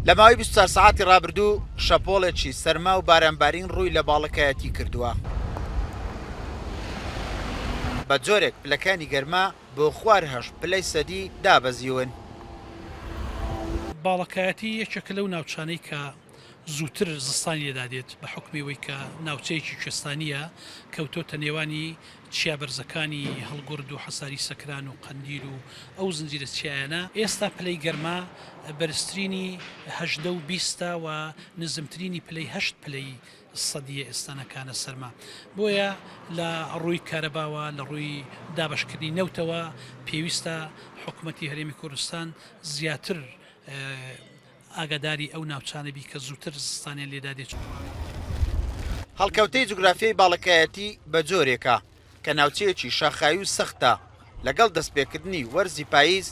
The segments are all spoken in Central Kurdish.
لە ماوەی 24 ساعتی ڕابردوو شەپۆڵێکی سەرما و بارانبارین ڕووی لە باڵەکایەتی کردووە. بە جۆرێک پلەکانی گەرما بۆ خوار هەشت پلەی سەدی دابەزیون. باڵەکایەتی یەکێکە لەو ناوچانەی کە زووتر زستانی لێدادێت بە حکمیەوەی کە ناوچەیەکی کوێستانیە کەوتۆتە نێوانی چیابەرزەکانی هەڵگورد و حەساری سەکران و قەندیل و ئەو زنجیرە چیایانە. ئێستا پلەی گەرما بەرزترینی 18 و 20 و نزمترینی پلەی 8 پلەی سەدیە ئێستانەکانە سەرما. بۆیە لە ڕووی کارەباوە لە ڕووی دابشکردنی نەوتەوە پێویستە حکوومەتی هەرێمی کوردستان زیاتر ئاگاداری ئەو ناوچانەبی کە زووتر زستانیان لێدادێت. هەڵکەوتەی جوگرافیای باڵەکایەتی بە جۆرێکە کە ناوچەیەکی شاخایی و سەختە لەگەڵ دەستپێکردنی وەرزی پاییز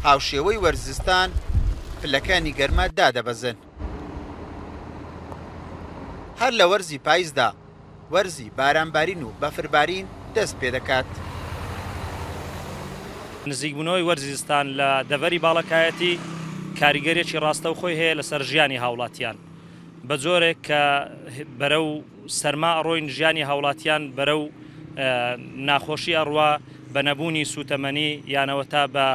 هاوشێوەی وەرزستان پلەکانی گەرما دادەبەزن. هەر لە وەرزی پاییزدا وەرزی بارانبارین و بەفربارین دەست پێ دەکات. نزیکبوونەوەی وەرزستان لە دەڤەری باڵەکایەتی کاریگەرێکی ڕاستە و خۆی هەیە لەسەر ژیانی هاوڵاتیان بە جۆرێک کە بەرەو سەرما ئەڕۆین ژیانی هاوڵاتیان بەرەو ناخۆشی ئەڕوا بە نەبوونی سوتەمەنی یانەوەتا بە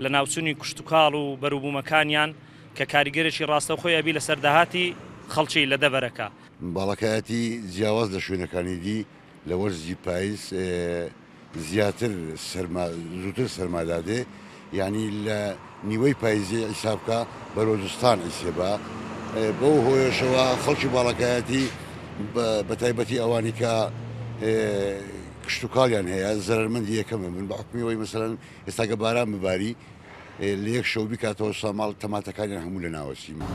لە ناوچوونی کشتتوکاڵ و بەروبوومەکانیان کە کاریگەرێکی ڕاستە و خۆی ئەبی لە سەرداهاتی خەڵکی لە دەبەرەکە. باڵەکایەتی جیاواز لە شوێنەکانی دی لە وەرزی پاییز زیاتر زووتر سەرمادادێ، یعنی لە نیوەی پاییزی ئیسابکە بەرۆزستان ئیسێبا بۆ هۆیشەوە خەڵکی باڵەکایەتی بە تایبەتی ئەوانی کە کشتتوکاڵیان هەیە زەرمەندی یەکەمە من بە حکمیەوەی مەسەرەن ئێستاگە باران بباری لە یەک شەو بیکاتەوە ساماڵ تەماتەکانیان هەموو لە ناوەسیمە.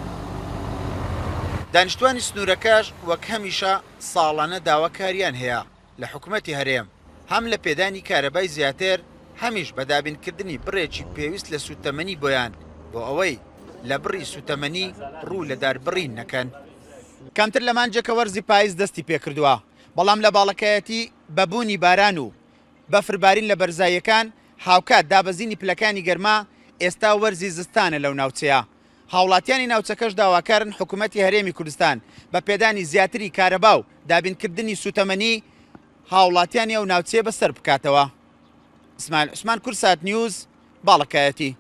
دانیشتوانی سنوورەکەش وەک هەمیشە ساڵانە داواکاریان هەیە لە حکوومەتی هەرێم هەم لە پێدانی کارەبای زیاتر هەمیش بەدابینکردنی بڕێکی پێویست لە سوتەمەنی بۆیان بۆ ئەوەی لە بڕی سوتەمەنی ڕوو لە داربڕین نەکەن. کەمتر لە مانجێکە وەرزی پاییز دەستی پێکردووە، بەڵام لە باڵەکایەتی بەبوونی باران و بەفربارین لە بەرزاییەکان هاوکات دابەزینی پلەکانی گەرما ئێستا وەرزی زستانە لەو ناوچەیە. هاوڵاتیانی ناوچەکەش داواکارن حکوومەتی هەرێمی کوردستان بە پێدانی زیاتری کارەبا و دابینکردنی سوتەمەنی هاوڵاتیانی ئەو ناوچەیە بەسەر بکاتەوە. ئیسماعیل عوسمان، کورسات نیوز، باڵەکایەتی.